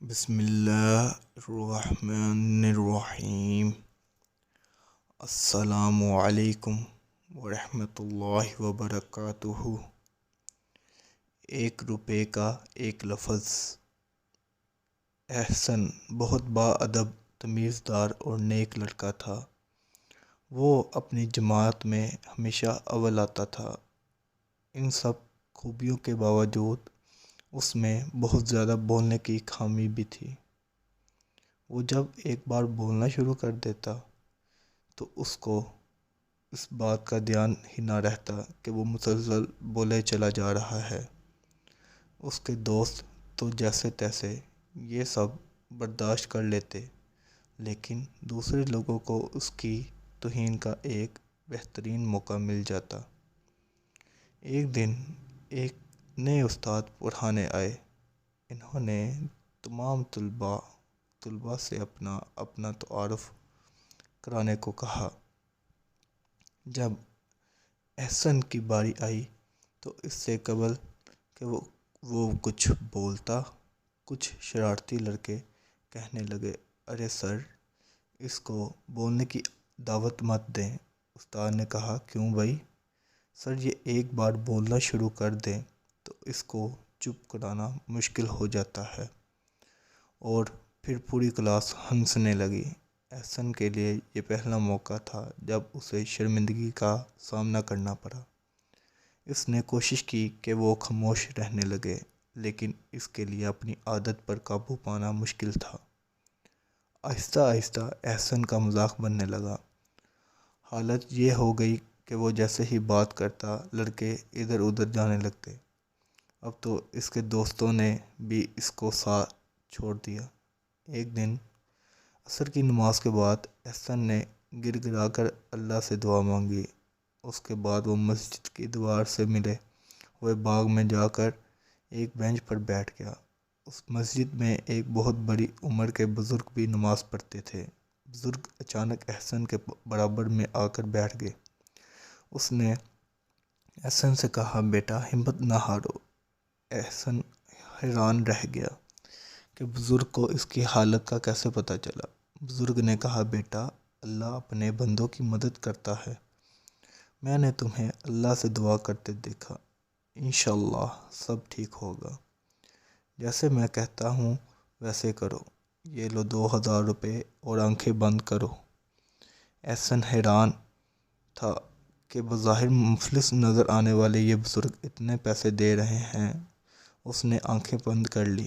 بسم اللہ الرحمن الرحیم۔ السلام علیکم ورحمۃ اللہ وبرکاتہ۔ 1 روپے کا ایک لفظ۔ احسن بہت باادب، تمیزدار اور نیک لڑکا تھا۔ وہ اپنی جماعت میں ہمیشہ اول آتا تھا۔ ان سب خوبیوں کے باوجود اس میں بہت زیادہ بولنے کی خامی بھی تھی۔ وہ جب ایک بار بولنا شروع کر دیتا تو اس کو اس بات کا دھیان ہی نہ رہتا کہ وہ مسلسل بولے چلا جا رہا ہے۔ اس کے دوست تو جیسے تیسے یہ سب برداشت کر لیتے، لیکن دوسرے لوگوں کو اس کی توہین کا ایک بہترین موقع مل جاتا۔ ایک دن ایک نئے استاد پڑھانے آئے۔ انہوں نے تمام طلباء سے اپنا تعارف کرانے کو کہا۔ جب احسن کی باری آئی تو اس سے قبل کہ وہ کچھ بولتا، کچھ شرارتی لڑکے کہنے لگے، ارے سر، اس کو بولنے کی دعوت مت دیں۔ استاد نے کہا، کیوں بھائی؟ سر، یہ ایک بار بولنا شروع کر دیں تو اس کو چپ کرانا مشکل ہو جاتا ہے۔ اور پھر پوری کلاس ہنسنے لگی۔ احسن کے لیے یہ پہلا موقع تھا جب اسے شرمندگی کا سامنا کرنا پڑا۔ اس نے کوشش کی کہ وہ خاموش رہنے لگے، لیکن اس کے لیے اپنی عادت پر قابو پانا مشکل تھا۔ آہستہ آہستہ احسن کا مذاق بننے لگا۔ حالت یہ ہو گئی کہ وہ جیسے ہی بات کرتا، لڑکے ادھر ادھر جانے لگتے۔ اب تو اس کے دوستوں نے بھی اس کو ساتھ چھوڑ دیا۔ ایک دن عصر کی نماز کے بعد احسن نے گر گرا کر اللہ سے دعا مانگی۔ اس کے بعد وہ مسجد کی دیوار سے ملے ہوئے باغ میں جا کر ایک بینچ پر بیٹھ گیا۔ اس مسجد میں ایک بہت بڑی عمر کے بزرگ بھی نماز پڑھتے تھے۔ بزرگ اچانک احسن کے برابر میں آ کر بیٹھ گئے۔ اس نے احسن سے کہا، بیٹا ہمت نہ ہارو۔ احسن حیران رہ گیا کہ بزرگ کو اس کی حالت کا کیسے پتہ چلا۔ بزرگ نے کہا، بیٹا اللہ اپنے بندوں کی مدد کرتا ہے۔ میں نے تمہیں اللہ سے دعا کرتے دیکھا۔ انشاءاللہ سب ٹھیک ہوگا۔ جیسے میں کہتا ہوں ویسے کرو۔ یہ لو 2000 روپے اور آنکھیں بند کرو۔ احسن حیران تھا کہ بظاہر مفلس نظر آنے والے یہ بزرگ اتنے پیسے دے رہے ہیں۔ اس نے آنکھیں بند کر لی۔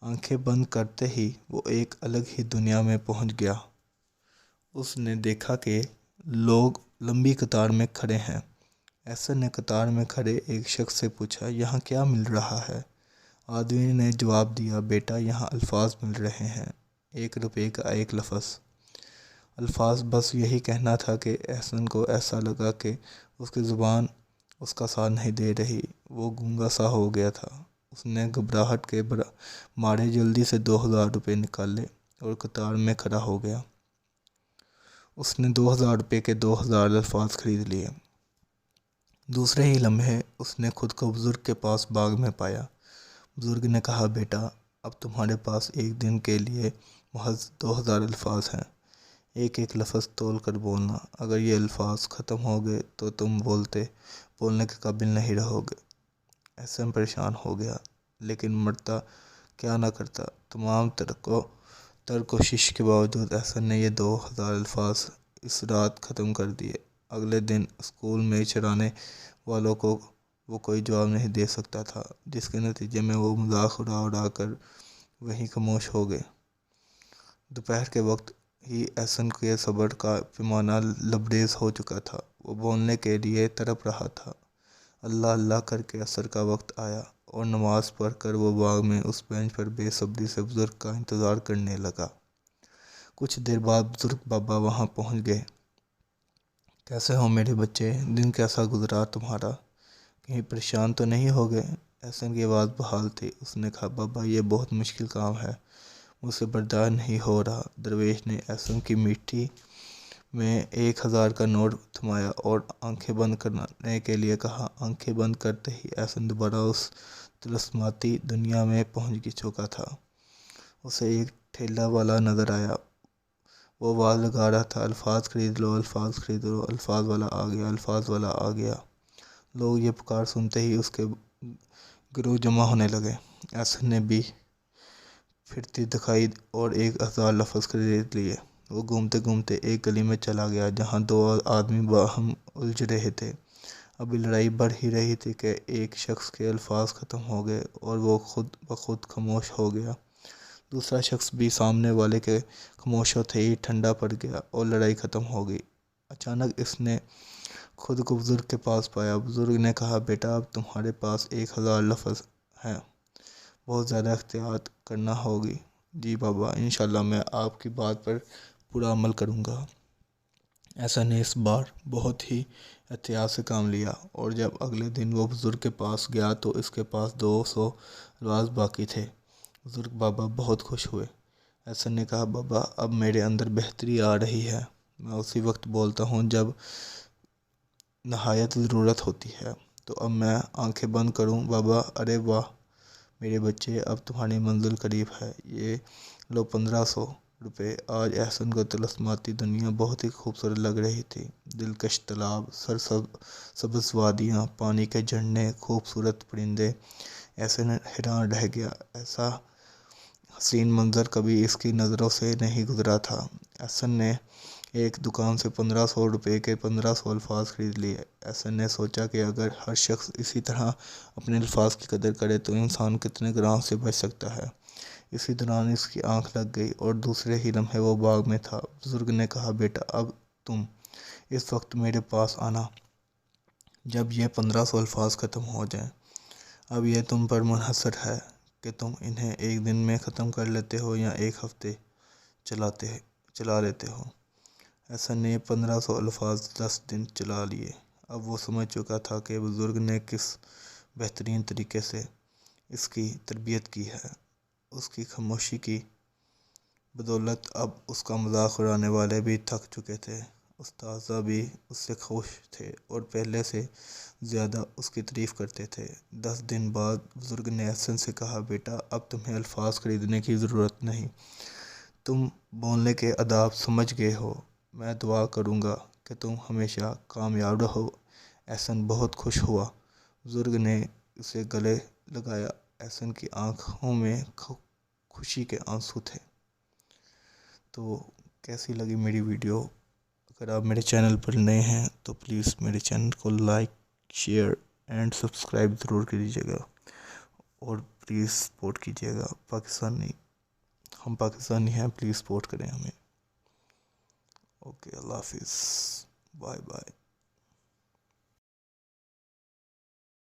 آنکھیں بند کرتے ہی وہ ایک الگ ہی دنیا میں پہنچ گیا۔ اس نے دیکھا کہ لوگ لمبی قطار میں کھڑے ہیں۔ احسن نے قطار میں کھڑے ایک شخص سے پوچھا، یہاں کیا مل رہا ہے؟ آدمی نے جواب دیا، بیٹا یہاں الفاظ مل رہے ہیں، 1 روپے کا ایک لفظ۔ الفاظ بس یہی کہنا تھا کہ احسن کو ایسا لگا کہ اس کی زبان اس کا ساتھ نہیں دے رہی۔ وہ گونگا سا ہو گیا تھا۔ اس نے گھبراہٹ کے مارے جلدی سے 2000 روپے نکالے اور قطار میں کھڑا ہو گیا۔ اس نے 2000 روپے کے 2000 الفاظ خرید لیے۔ دوسرے ہی لمحے اس نے خود کو بزرگ کے پاس باغ میں پایا۔ بزرگ نے کہا، بیٹا اب تمہارے پاس ایک دن کے لیے محض 2000 الفاظ ہیں۔ ایک ایک لفظ تول کر بولنا۔ اگر یہ الفاظ ختم ہو گئے تو تم بولنے کے قابل نہیں رہو گے۔ احسن پریشان ہو گیا، لیکن مرتا کیا نہ کرتا۔ تمام تر کوشش کے باوجود احسن نے یہ 2000 الفاظ اس رات ختم کر دیے۔ اگلے دن اسکول میں چرانے والوں کو وہ کوئی جواب نہیں دے سکتا تھا، جس کے نتیجے میں وہ مذاق اڑا کر وہیں خاموش ہو گئے۔ دوپہر کے وقت ہی احسن کے صبر کا پیمانہ لبریز ہو چکا تھا۔ وہ بولنے کے لیے تڑپ رہا تھا۔ اللہ اللہ کر کے عصر کا وقت آیا اور نماز پڑھ کر وہ باغ میں اس بینچ پر بے صبری سے بزرگ کا انتظار کرنے لگا۔ کچھ دیر بعد بزرگ بابا وہاں پہنچ گئے۔ کیسے ہو میرے بچے؟ دن کیسا گزرا تمہارا؟ کہیں پریشان تو نہیں ہو گئے؟ احسن کی آواز بحال تھی۔ اس نے کہا، بابا یہ بہت مشکل کام ہے، مجھ سے برداشت نہیں ہو رہا۔ درویش نے احسن کی میٹھی میں 1000 کا نوٹ تھمایا اور آنکھیں بند کرنے کے لیے کہا۔ آنکھیں بند کرتے ہی احسن دوبارہ اس طلسماتی دنیا میں پہنچ چکا تھا۔ اسے ایک ٹھیلا والا نظر آیا۔ وہ آواز لگا رہا تھا، الفاظ خرید لو، الفاظ خرید لو، الفاظ والا آ گیا، الفاظ والا آ گیا۔ لوگ یہ پکار سنتے ہی اس کے گروہ جمع ہونے لگے۔ احسن نے بھی پھرتی دکھائی اور 1000 لفظ خرید لیے۔ وہ گھومتے گھومتے ایک گلی میں چلا گیا جہاں 2 آدمی باہم الجھ رہے تھے۔ ابھی لڑائی بڑھ ہی رہی تھی کہ ایک شخص کے الفاظ ختم ہو گئے اور وہ خود بخود خاموش ہو گیا۔ دوسرا شخص بھی سامنے والے کے خاموش ہوتے ہی ٹھنڈا پڑ گیا اور لڑائی ختم ہو گئی۔ اچانک اس نے خود کو بزرگ کے پاس پایا۔ بزرگ نے کہا، بیٹا اب تمہارے پاس 1000 لفظ ہیں، بہت زیادہ احتیاط کرنا ہوگی۔ جی بابا، انشاءاللہ میں آپ کی بات پر پورا عمل کروں گا۔ ایسا نے اس بار بہت ہی احتیاط سے کام لیا اور جب اگلے دن وہ بزرگ کے پاس گیا تو اس کے پاس 200 الفاظ باقی تھے۔ بزرگ بابا بہت خوش ہوئے۔ احسن نے کہا، بابا اب میرے اندر بہتری آ رہی ہے، میں اسی وقت بولتا ہوں جب نہایت ضرورت ہوتی ہے، تو اب میں آنکھیں بند کروں بابا؟ ارے واہ میرے بچے، اب تمہاری منزل قریب ہے۔ یہ لو 1500 روپے۔ آج احسن کو طلسماتی دنیا بہت ہی خوبصورت لگ رہی تھی۔ دلکش تالاب، سبز وادیاں، پانی کے جھرنے، خوبصورت پرندے۔ احسن حیران رہ گیا، ایسا حسین منظر کبھی اس کی نظروں سے نہیں گزرا تھا۔ احسن نے ایک دکان سے 1500 روپے کے 1500 الفاظ خرید لیے۔ احسن نے سوچا کہ اگر ہر شخص اسی طرح اپنے الفاظ کی قدر کرے تو انسان کتنے گناہوں سے بچ سکتا ہے۔ اسی دوران اس کی آنکھ لگ گئی اور دوسرے ہی لمحے وہ باغ میں تھا۔ بزرگ نے کہا، بیٹا اب تم اس وقت میرے پاس آنا جب یہ 1500 الفاظ ختم ہو جائیں۔ اب یہ تم پر منحصر ہے کہ تم انہیں ایک دن میں ختم کر لیتے ہو یا ایک ہفتے چلا لیتے ہو۔ احسن نے 1500 الفاظ 10 دن چلا لیے۔ اب وہ سمجھ چکا تھا کہ بزرگ نے کس بہترین طریقے سے اس کی تربیت کی ہے۔ اس کی خاموشی کی بدولت اب اس کا مذاق اڑانے والے بھی تھک چکے تھے، اساتذہ بھی اس سے خوش تھے اور پہلے سے زیادہ اس کی تعریف کرتے تھے۔ 10 دن بعد بزرگ نے احسن سے کہا، بیٹا اب تمہیں الفاظ خریدنے کی ضرورت نہیں، تم بولنے کے آداب سمجھ گئے ہو۔ میں دعا کروں گا کہ تم ہمیشہ کامیاب رہو۔ احسن بہت خوش ہوا۔ بزرگ نے اسے گلے لگایا۔ احسن کی آنکھوں میں خوشی کے آنسو تھے۔ تو کیسی لگی میری ویڈیو؟ اگر آپ میرے چینل پر نئے ہیں تو پلیز میرے چینل کو لائک، شیئر اینڈ سبسکرائب ضرور کیجیے گا اور پلیز سپورٹ کیجیے گا۔ ہم پاکستانی ہیں، پلیز سپورٹ کریں ہمیں۔ اوکے، اللہ حافظ، بائے بائے۔